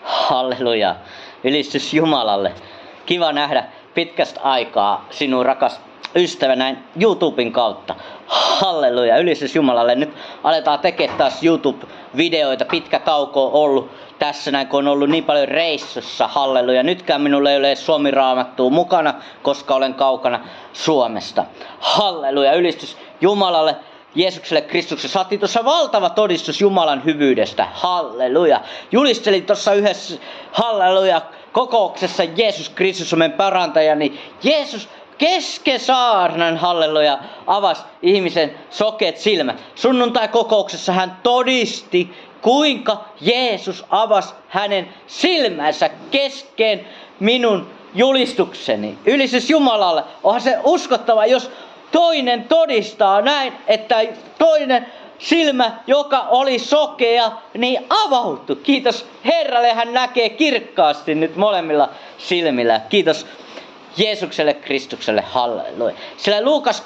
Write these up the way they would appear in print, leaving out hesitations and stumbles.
Halleluja. Ylistys Jumalalle. Kiva nähdä pitkästä aikaa sinun rakas ystävä näin YouTuben kautta. Halleluja. Ylistys Jumalalle. Nyt aletaan tekemään taas YouTube-videoita. Pitkä tauko on ollut tässä näin, kun on ollut niin paljon reissussa. Halleluja. Nytkään minulla ei ole Suomi-raamattua mukana, koska olen kaukana Suomesta. Halleluja. Ylistys Jumalalle. Jeesukselle Kristukselle. Saatiin tuossa valtava todistus Jumalan hyvyydestä. Halleluja. Julistelin tuossa yhdessä halleluja kokouksessa Jeesus Kristus on meidän parantaja, niin Jeesus kesken saarnan halleluja avasi ihmisen sokeet silmät. Sunnuntai kokouksessa hän todisti, kuinka Jeesus avasi hänen silmänsä kesken minun julistukseni. Ylistys Jumalalle. Onhan se uskottava, jos toinen todistaa näin, että toinen silmä, joka oli sokea, niin avautui. Kiitos Herralle, hän näkee kirkkaasti nyt molemmilla silmillä. Kiitos Jeesukselle Kristukselle, halleluja. Sillä Luukas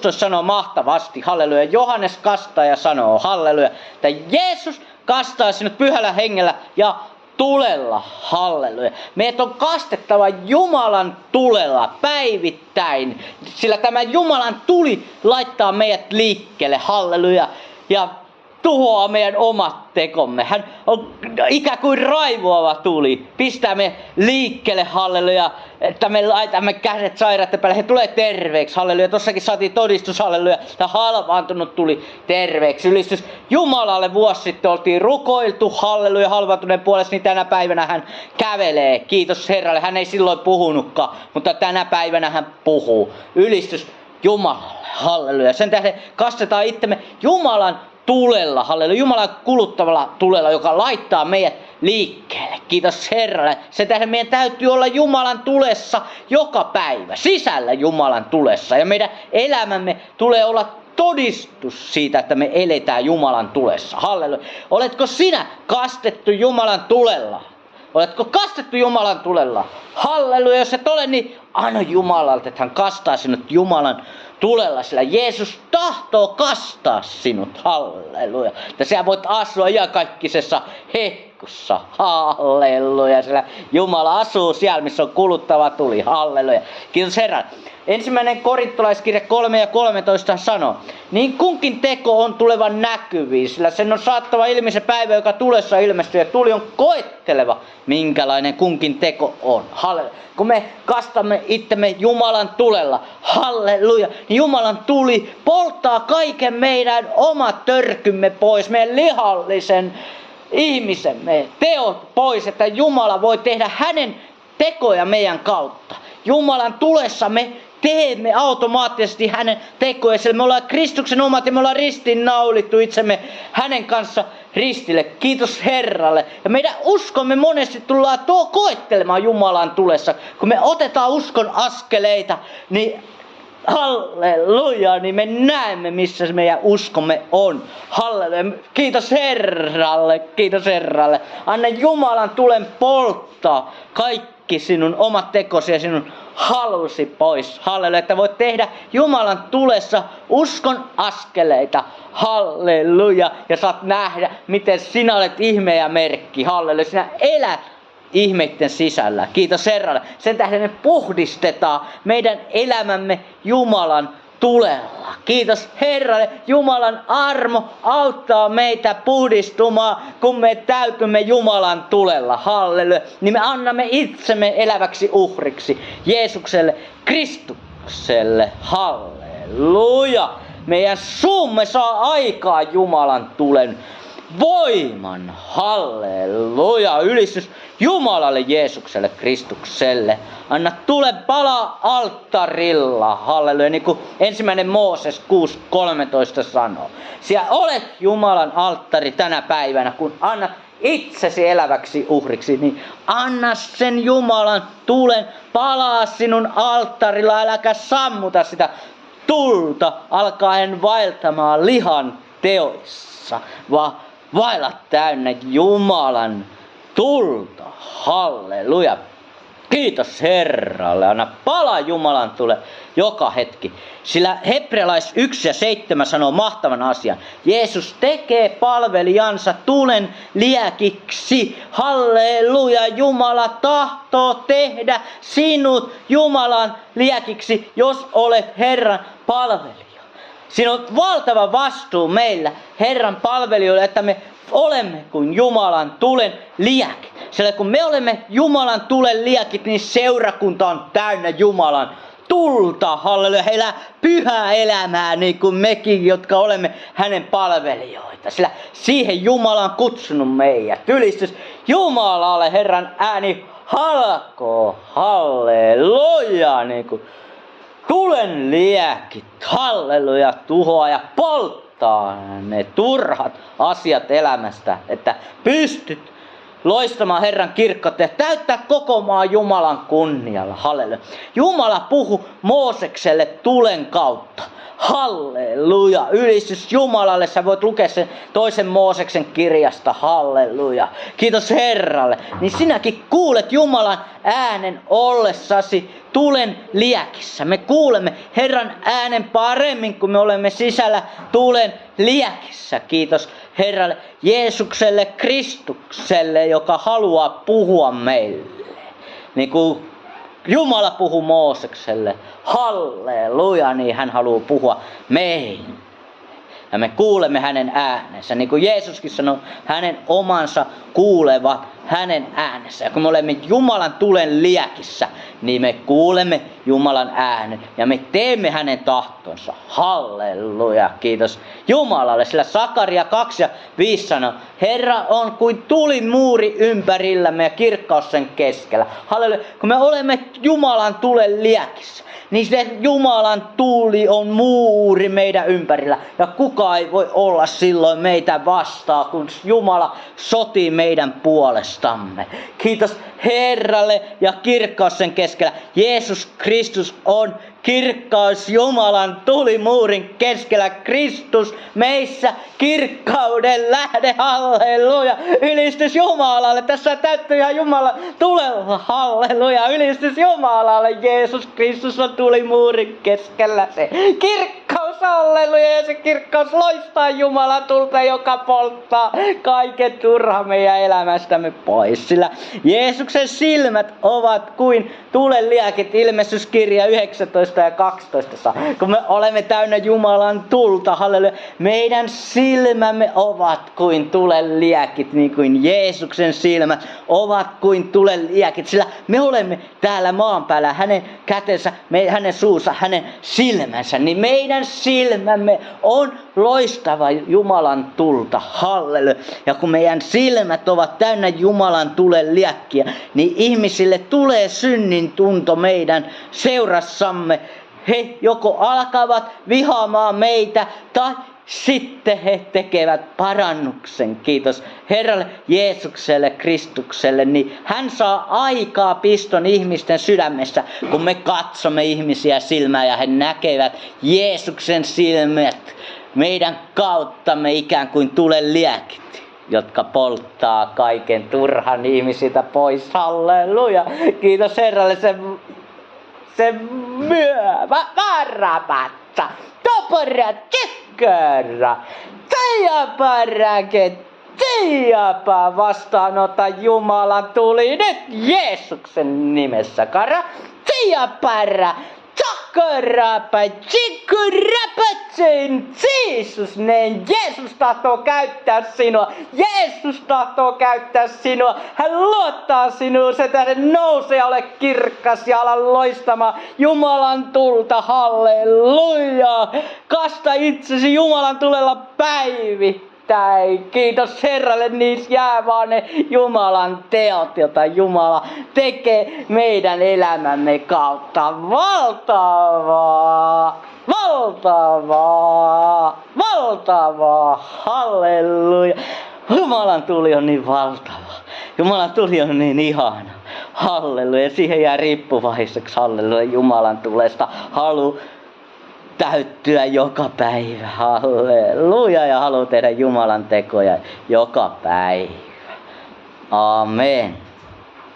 3:16 sanoo mahtavasti, halleluja. Johannes kastaja sanoo, halleluja, että Jeesus kastaa sinut pyhällä hengellä ja tulella, halleluja. Meidät on kastettava Jumalan tulella päivittäin, sillä tämä Jumalan tuli laittaa meidät liikkeelle, halleluja, ja tuhoaa meidän omat tekomme. Hän on ikään kuin raivoava tuli, pistää me liikkeelle, halleluja, että me laitamme kädet sairaiden päälle, he tulee terveeksi, halleluja. Tossakin saatiin todistus, halleluja, että halvaantunut tuli terveeksi. Ylistys Jumalalle vuosi sitten oltiin rukoiltu, halleluja, halvaantuneen puolesta, niin tänä päivänä hän kävelee. Kiitos Herralle, hän ei silloin puhunutkaan, mutta tänä päivänä hän puhuu. Ylistys Jumalalle, halleluja. Sen tähden kastetaan itsemme Jumalan tulella, halleluja, Jumalan kuluttavalla tulella, joka laittaa meidät liikkeelle. Kiitos Herralle. Sen tähden meidän täytyy olla Jumalan tulessa joka päivä, sisällä Jumalan tulessa. Ja meidän elämämme tulee olla todistus siitä, että me eletään Jumalan tulessa. Halleluja. Oletko sinä kastettu Jumalan tulella? Oletko kastettu Jumalan tulella? Halleluja. Jos et ole, niin anna Jumalalta, että hän kastaa sinut Jumalan tulella, sillä Jeesus tahtoo kastaa sinut, halleluja. Että sä voit asua iankaikkisessa hehkussa, halleluja. Sillä Jumala asuu siellä, missä on kuluttava tuli, halleluja. Kiitos Herran. Ensimmäinen korintolaiskirja 3:13 sanoo, niin kunkin teko on tulevan näkyviin, sillä sen on saattava ilmi se päivä, joka tulessa ilmestyy, ja tuli on koetteleva, minkälainen kunkin teko on. Halleluja. Kun me kastamme itsemme Jumalan tulella, halleluja, niin Jumalan tuli polttaa kaiken meidän omat törkymme pois, meidän lihallisen ihmisemme teot pois, että Jumala voi tehdä hänen tekoja meidän kautta. Jumalan tulessa me teemme automaattisesti hänen tekoja, sillä me ollaan Kristuksen omat ja me ollaan ristiinnaulittu itsemme hänen kanssa ristille. Kiitos Herralle. Ja meidän uskomme monesti tullaan koettelemaan Jumalan tulessa. Kun me otetaan uskon askeleita, niin halleluja, niin me näemme, missä meidän uskomme on. Halleluja. Kiitos Herralle, kiitos Herralle. Anna Jumalan tulen polttaa kaikki sinun omat tekosi ja sinun halusi pois. Halleluja, että voit tehdä Jumalan tulessa uskon askeleita. Halleluja. Ja saat nähdä, miten sinä olet ihme ja merkki. Halleluja. Sinä elät ihmeitten sisällä. Kiitos Herralle. Sen tähden me puhdistetaan meidän elämämme Jumalan tulella. Kiitos Herralle. Jumalan armo auttaa meitä puhdistumaan, kun me täytymme Jumalan tulella. Halleluja. Niin me annamme itsemme eläväksi uhriksi Jeesukselle Kristukselle. Halleluja. Meidän suumme saa aikaa Jumalan tulen voiman. Halleluja. Ylistys Jumalalle Jeesukselle Kristukselle. Anna tule palaa alttarilla. Halleluja. Niin kuin 1. Mooses 6:13 sanoo. Siellä olet Jumalan alttari tänä päivänä, kun annat itsesi eläväksi uhriksi, niin anna sen Jumalan tulen palaa sinun alttarilla. Äläkä sammuta sitä tulta alkaen vaeltamaan lihan teoissa, vaan vailla täynnä Jumalan tulta. Halleluja. Kiitos Herralle, anna pala Jumalan tule joka hetki. Sillä Hebrealais 1 ja 7 sanoo mahtavan asian. Jeesus tekee palvelijansa tulen liekiksi. Halleluja, Jumala tahtoo tehdä sinut Jumalan liekiksi, jos olet Herran palvelija. Siinä on valtava vastuu meillä Herran palvelijoille, että me olemme kuin Jumalan tulen liekit. Sillä kun me olemme Jumalan tulen liekit, niin seurakunta on täynnä Jumalan tulta. Halleluja, he elää pyhää elämää niin kuin mekin, jotka olemme hänen palvelijoita. Sillä siihen Jumala on kutsunut meidät. Ylistys Jumalalle, Herran ääni halkoo. Halleluja, niin kuin tulen liekit. Halleluja, tuhoaa ja polttaa ne turhat asiat elämästä, että pystyt loistamaan Herran kirkkautta ja täyttää koko maa Jumalan kunnialla. Halleluja. Jumala puhui Moosekselle tulen kautta. Halleluja. Ylistys Jumalalle. Sä voit lukea sen toisen Mooseksen kirjasta. Halleluja. Kiitos Herralle. Niin sinäkin kuulet Jumalan äänen ollessasi tulen liekissä. Me kuulemme Herran äänen paremmin, kun me olemme sisällä tulen liekissä. Kiitos Herralle Jeesukselle Kristukselle, joka haluaa puhua meille. Niin kuin Jumala puhui Moosekselle. Halleluja, niin hän haluaa puhua meille. Ja me kuulemme hänen äänensä. Niin kuin Jeesuskin sanoi, hänen omansa kuulevat hänen äänensä. Ja kun me olemme Jumalan tulen liekissä, niin me kuulemme Jumalan äänen. Ja me teemme hänen tahtonsa. Halleluja, kiitos Jumalalle. Sillä Sakaria 2 ja 5 sanoo, Herra on kuin tulimuuri ympärillämme ja kirkkaus sen keskellä. Halleluja, kun me olemme Jumalan tulen liekissä, niin se Jumalan tuuli on muuri meidän ympärillä. Ja kukaan ei voi olla silloin meitä vastaan, kun Jumala sotii meidän puolestamme. Kiitos Herralle ja kirkkaus sen keskellä. Jeesus Kristus on kirkkaus Jumalan tulimuurin keskellä. Kristus meissä kirkkauden lähde. Halleluja. Ylistys Jumalalle. Tässä täyttyy ihan Jumala tulella. Halleluja. Ylistys Jumalalle. Jeesus Kristus on tulimuurin keskellä. Se kirkkaus. Halleluja. Ja se kirkkaus loistaa Jumalan tulta, joka polttaa kaiken turha meidän elämästämme pois. Sillä Jeesuksen silmät ovat kuin tulen liekit. Ilmestyskirja 19 ja 12. Kun me olemme täynnä Jumalan tulta, halleluja, meidän silmämme ovat kuin tulen liekit, niin kuin Jeesuksen silmät ovat kuin tulen liekit. Sillä me olemme täällä maan päällä, hänen kätensä, hänen suussa, hänen silmänsä, niin meidän silmämme on loistava Jumalan tulta. Halleluja. Ja kun meidän silmät ovat täynnä Jumalan tulen liekkiä, niin ihmisille tulee synnin tunto meidän seurassamme. He joko alkavat vihaamaan meitä tai sitten he tekevät parannuksen. Kiitos Herralle Jeesukselle Kristukselle, niin hän saa aikaa piston ihmisten sydämessä, kun me katsomme ihmisiä silmään ja he näkevät Jeesuksen silmät meidän kauttamme ikään kuin tulen liekit, jotka polttaa kaiken turhan ihmisiltä pois. Halleluja. Kiitos Herralle se varapatsa, topora, tsekköra, teiapa vastaanota Jumalan tuli nyt Jeesuksen nimessä, kara, teiapara, tsakarapa, tsikkurapatsen, Jeesus, Jeesus tahtoo käyttää sinua, Jeesus tahtoo käyttää sinua, hän luottaa sinuun, se tähden nouse ja ole kirkkas ja ala loistamaan Jumalan tulta, halleluja, kasta itsesi Jumalan tulella päivittäin. Kiitos Herralle, niissä jää vaan ne Jumalan teot, joita Jumala tekee meidän elämämme kautta. Valtavaa, halleluja. Jumalan tuli on niin valtava. Jumalan tuli on niin ihana. Halleluja. Siihen jää riippuvaiseksi, halleluja, Jumalan tulesta. Halu täyttyä joka päivä. Halleluja. Ja haluaa tehdä Jumalan tekoja joka päivä. Amen.